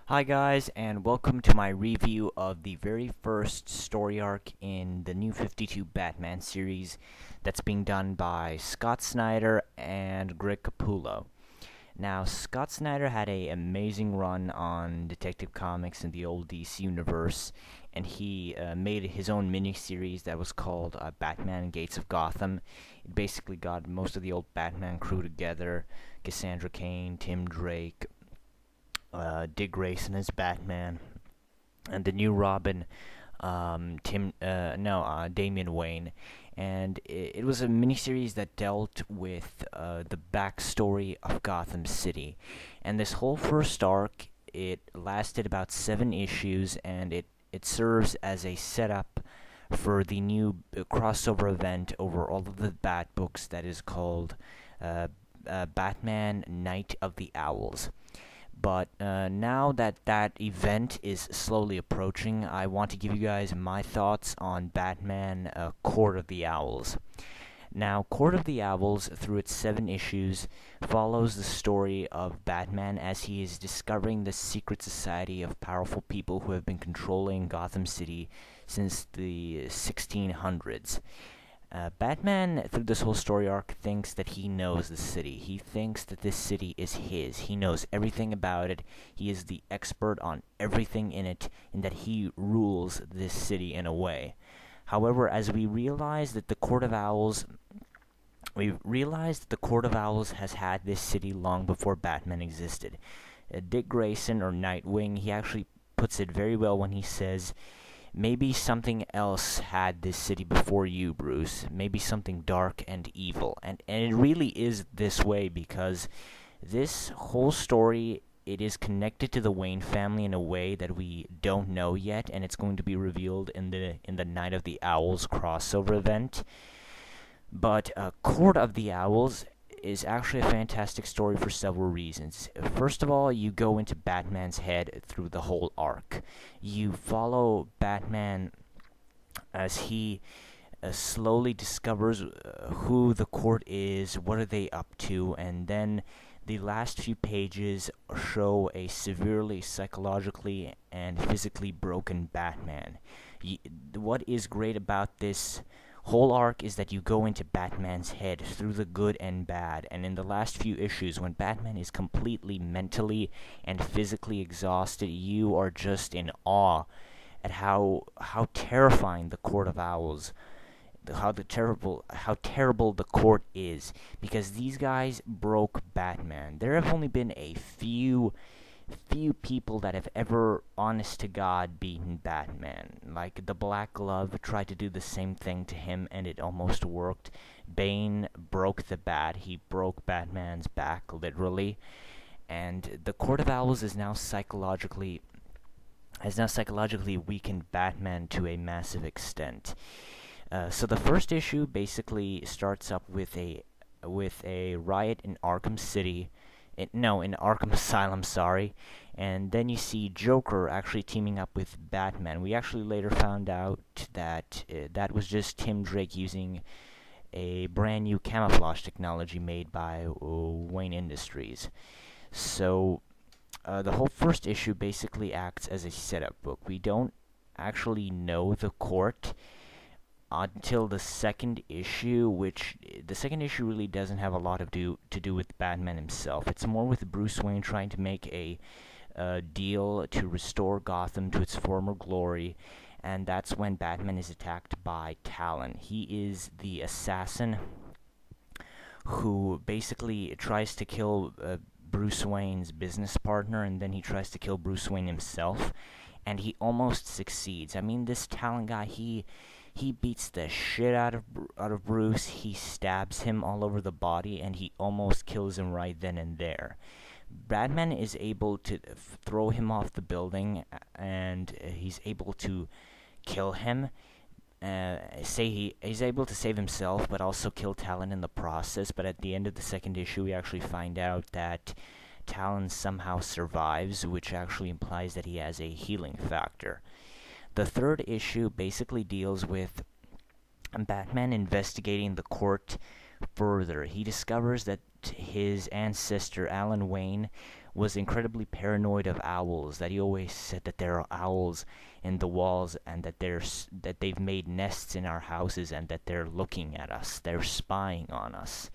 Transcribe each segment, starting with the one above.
Hi guys, and welcome to my review of the very first story arc in the New 52 Batman series that's being done by Scott Snyder and Greg Capullo. Now, Scott Snyder had an amazing run on Detective Comics in the old DC universe, and he made his own miniseries that was called Batman Gates of Gotham. It basically got most of the old Batman crew together: Cassandra Cain, Tim Drake, Dick Grayson as Batman, and the new Robin, Damian Wayne. And it was a miniseries that dealt with the backstory of Gotham City. And this whole first arc, it lasted about 7 issues, and it serves as a setup for the new crossover event over all of the Bat books that is called Batman Night of the Owls. But now that that event is slowly approaching, I want to give you guys my thoughts on Batman Court of the Owls. Now, Court of the Owls, through its 7 issues, follows the story of Batman as he is discovering the secret society of powerful people who have been controlling Gotham City since the 1600s. Batman, through this whole story arc, thinks that he knows the city. He thinks that this city is his. He knows everything about it. He is the expert on everything in it, and that he rules this city in a way. However, as we realize that the Court of Owls, we've realized that the Court of Owls has had this city long before Batman existed. Dick Grayson, or Nightwing, he actually puts it very well when he says, "Maybe something else had this city before you, Bruce. Maybe something dark and evil." And it really is this way because this whole story, it is connected to the Wayne family in a way that we don't know yet, and it's going to be revealed in the Night of the Owls crossover event. But Court of the Owls is actually a fantastic story for several reasons. First of all, you go into Batman's head through the whole arc. You follow Batman as he slowly discovers who the court is, what are they up to, and then the last few pages show a severely psychologically and physically broken Batman. What is great about this whole arc is that you go into Batman's head through the good and bad, and in the last few issues, when Batman is completely mentally and physically exhausted, you are just in awe at how terrifying the Court of Owls, how terrible the court is, because these guys broke Batman. There have only been a few people that have ever, honest to God, beaten Batman. Like, the Black Glove tried to do the same thing to him, and it almost worked. Bane broke the bat. He broke Batman's back, literally. And the Court of Owls is now psychologically weakened Batman to a massive extent. So the first issue basically starts up with a riot in Arkham City. In Arkham Asylum, sorry. And then you see Joker actually teaming up with Batman. We actually later found out that that was just Tim Drake using a brand new camouflage technology made by Wayne Industries. So the whole first issue basically acts as a setup book. We don't actually know the court until the second issue, which the second issue really doesn't have a lot of to do with Batman himself. It's more with Bruce Wayne trying to make a deal to restore Gotham to its former glory, and that's when Batman is attacked by Talon. He is the assassin who basically tries to kill Bruce Wayne's business partner, and then he tries to kill Bruce Wayne himself, and he almost succeeds. I mean, this Talon guy, he beats the shit out of Bruce. He stabs him all over the body, and he almost kills him right then and there. Batman is able to throw him off the building, and he's able to kill him. He's able to save himself, but also kill Talon in the process. But at the end of the second issue, we actually find out that Talon somehow survives, which actually implies that he has a healing factor. The third issue basically deals with Batman investigating the court further. He discovers that his ancestor, Alan Wayne, was incredibly paranoid of owls, that he always said that there are owls in the walls and that they've made nests in our houses and that they're looking at us, they're spying on us.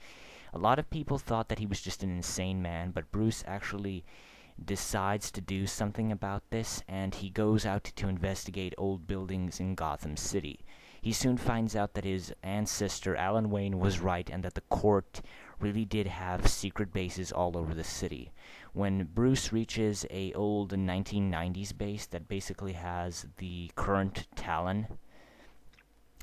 A lot of people thought that he was just an insane man, but Bruce actually decides to do something about this, and he goes out to investigate old buildings in Gotham City. He soon finds out that his ancestor Alan Wayne was right and that the court really did have secret bases all over the city. When Bruce reaches a old 1990s base that basically has the current Talon,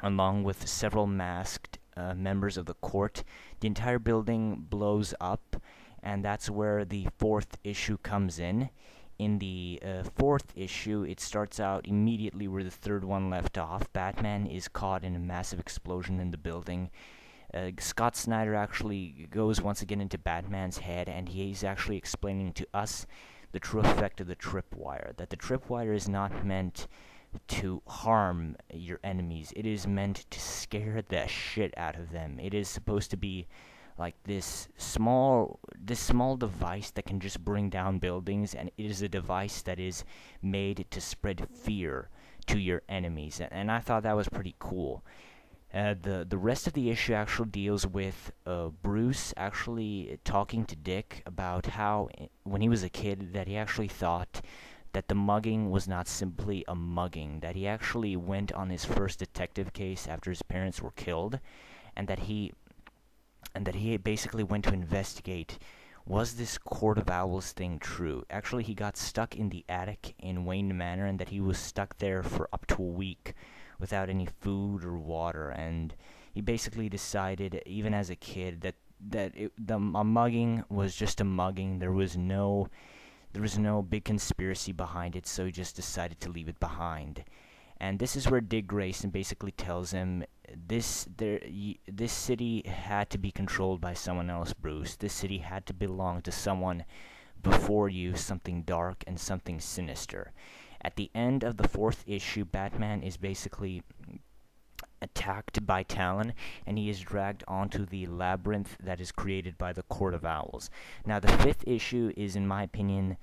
along with several masked members of the court, the entire building blows up, and that's where the fourth issue comes in. In the fourth issue, it starts out immediately where the third one left off. Batman is caught in a massive explosion in the building. Scott Snyder actually goes once again into Batman's head, and he's actually explaining to us the true effect of the tripwire. That the tripwire is not meant to harm your enemies. It is meant to scare the shit out of them. It is supposed to be like this small device that can just bring down buildings, and it is a device that is made to spread fear to your enemies. And I thought that was pretty cool. The rest of the issue actually deals with Bruce actually talking to Dick about how when he was a kid that he actually thought that the mugging was not simply a mugging, that he actually went on his first detective case after his parents were killed, and that he basically went to investigate, was this Court of Owls thing true? Actually, he got stuck in the attic in Wayne Manor, and that he was stuck there for up to a week without any food or water, and he basically decided, even as a kid, that a mugging was just a mugging. There was no big conspiracy behind it, so he just decided to leave it behind. And this is where Dick Grayson basically tells him, this city had to be controlled by someone else, Bruce. This city had to belong to someone before you, something dark and something sinister. At the end of the fourth issue, Batman is basically attacked by Talon, and he is dragged onto the labyrinth that is created by the Court of Owls. Now, the fifth issue is, in my opinion,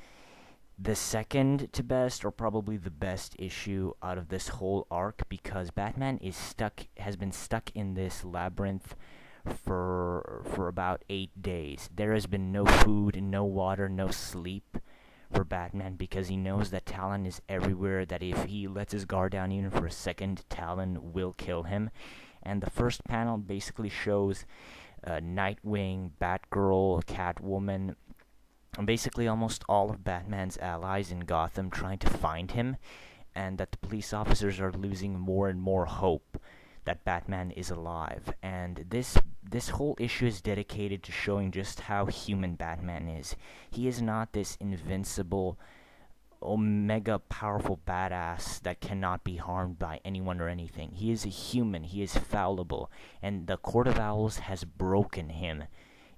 the second to best, or probably the best issue out of this whole arc, because Batman has been stuck in this labyrinth for about 8 days. There has been no food, no water, no sleep for Batman, because he knows that Talon is everywhere, that if he lets his guard down even for a second, Talon will kill him. And the first panel basically shows Nightwing, Batgirl, Catwoman, and basically almost all of Batman's allies in Gotham trying to find him, and that the police officers are losing more and more hope that Batman is alive. And this whole issue is dedicated to showing just how human Batman is. He is not this invincible, omega powerful badass that cannot be harmed by anyone or anything. He is a human. He is fallible, and the Court of Owls has broken him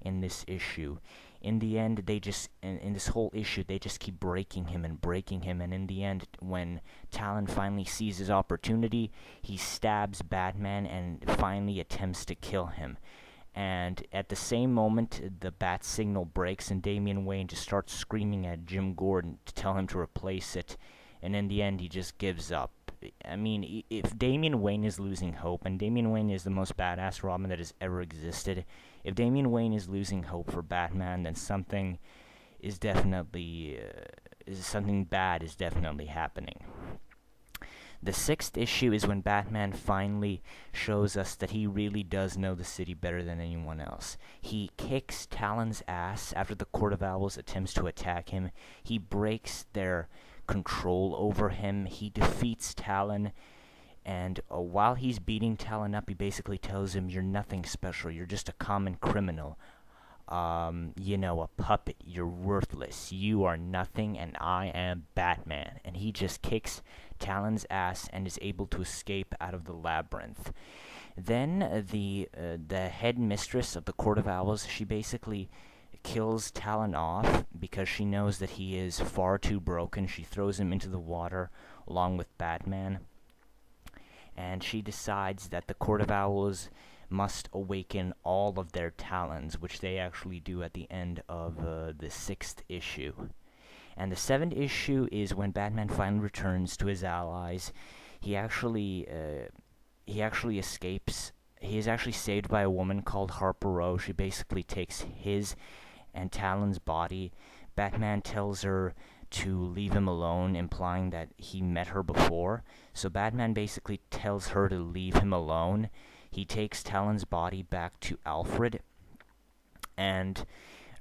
in this issue. In the end, in this whole issue, they just keep breaking him, and in the end, when Talon finally sees his opportunity, he stabs Batman and finally attempts to kill him. And at the same moment, the bat signal breaks, and Damian Wayne just starts screaming at Jim Gordon to tell him to replace it, and in the end, he just gives up. I mean, if Damian Wayne is losing hope, and Damian Wayne is the most badass Robin that has ever existed, if Damian Wayne is losing hope for Batman, then something bad is definitely happening. The sixth issue is when Batman finally shows us that he really does know the city better than anyone else. He kicks Talon's ass after the Court of Owls attempts to attack him. He breaks their control over him. He defeats Talon, and while he's beating Talon up, he basically tells him, "You're nothing special. You're just a common criminal. A puppet. You're worthless. You are nothing, and I am Batman." And he just kicks Talon's ass and is able to escape out of the labyrinth. Then the head mistress of the Court of Owls, she basically kills Talon off because she knows that he is far too broken. She throws him into the water along with Batman, and she decides that the Court of Owls must awaken all of their talons, which they actually do at the end of the 6th issue. And the 7th issue is when Batman finally returns to his allies. He actually escapes. He is actually saved by a woman called Harper Row. She basically takes his and Talon's body. Batman tells her to leave him alone, implying that he met her before. So Batman basically tells her to leave him alone. He takes Talon's body back to Alfred, and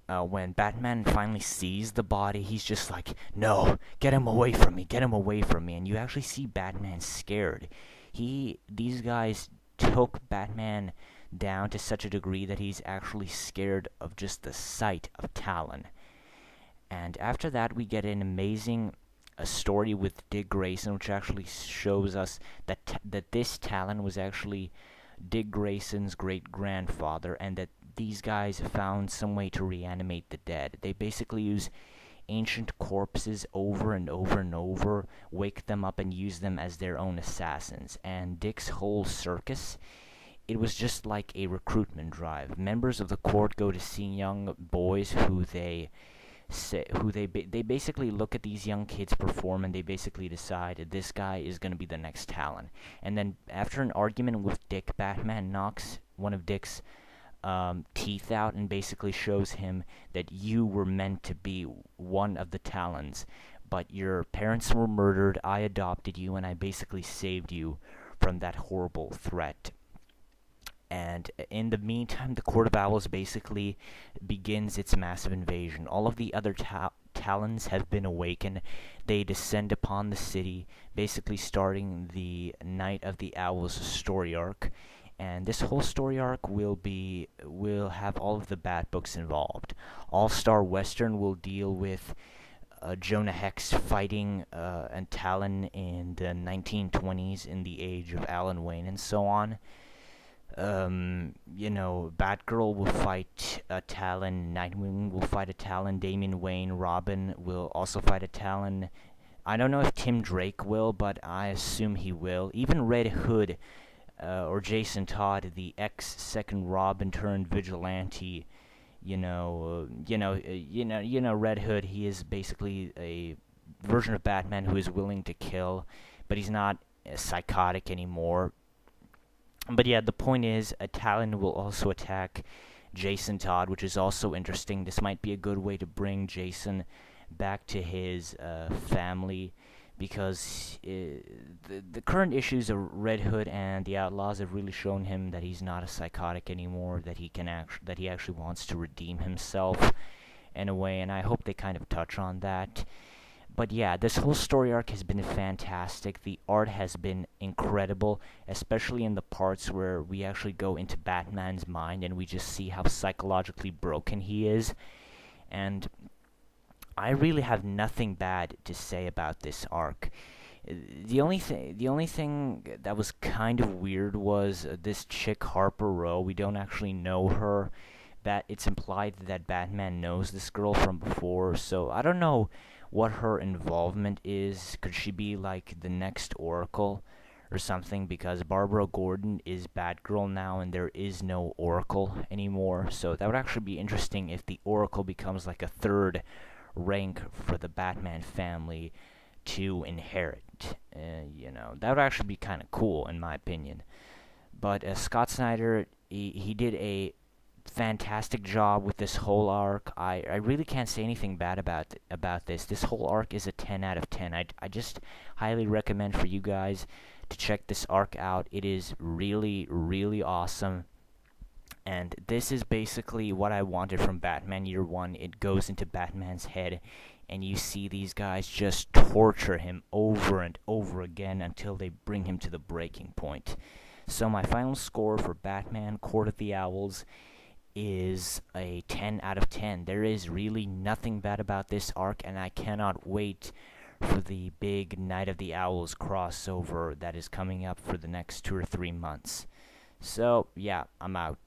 when Batman finally sees the body, he's just like, "No, get him away from me, get him away from me." And you actually see Batman scared. These guys took Batman down to such a degree that he's actually scared of just the sight of Talon. And after that, we get an amazing story with Dick Grayson, which actually shows us that this Talon was actually Dick Grayson's great-grandfather, and that these guys found some way to reanimate the dead. They basically use ancient corpses over and over and over, wake them up and use them as their own assassins. And Dick's whole circus, it was just like a recruitment drive. Members of the court go to see young boys who they basically look at these young kids perform, and they basically decide this guy is going to be the next Talon. And then after an argument with Dick, Batman knocks one of Dick's teeth out and basically shows him that you were meant to be one of the Talons, but your parents were murdered, I adopted you, and I basically saved you from that horrible threat. And in the meantime, the Court of Owls basically begins its massive invasion. All of the other Talons have been awakened. They descend upon the city, basically starting the Night of the Owls story arc. And this whole story arc will have all of the Bat books involved. All-Star Western will deal with Jonah Hex fighting a Talon in the 1920s in the age of Alan Wayne and so on. Batgirl will fight a Talon, Nightwing will fight a Talon, Damian Wayne, Robin will also fight a Talon. I don't know if Tim Drake will, but I assume he will. Even Red Hood, or Jason Todd, the ex-second Robin turned vigilante, Red Hood, he is basically a version of Batman who is willing to kill, but he's not psychotic anymore. But yeah, the point is, a Talon will also attack Jason Todd, which is also interesting. This might be a good way to bring Jason back to his family, because the current issues of Red Hood and the Outlaws have really shown him that he's not a psychotic anymore, that he actually wants to redeem himself in a way, and I hope they kind of touch on that. But yeah, this whole story arc has been fantastic. The art has been incredible, especially in the parts where we actually go into Batman's mind and we just see how psychologically broken he is. And I really have nothing bad to say about this arc. The only thing that was kind of weird was this chick Harper Row. We don't actually know her. It's implied that Batman knows this girl from before, so I don't know what her involvement is. Could she be like the next Oracle or something? Because Barbara Gordon is Batgirl now, and there is no Oracle anymore. So that would actually be interesting if the Oracle becomes like a third rank for the Batman family to inherit. That would actually be kind of cool, in my opinion. But Scott Snyder, he did a fantastic job with this whole arc. I really can't say anything bad about this. This whole arc is a 10 out of 10. I just highly recommend for you guys to check this arc out. It is really, really awesome. And this is basically what I wanted from Batman Year One. It goes into Batman's head, and you see these guys just torture him over and over again until they bring him to the breaking point. So my final score for Batman Court of the Owls is a 10 out of 10. There is really nothing bad about this arc, and I cannot wait for the big Night of the Owls crossover that is coming up for the next 2 or 3 months. So, yeah, I'm out.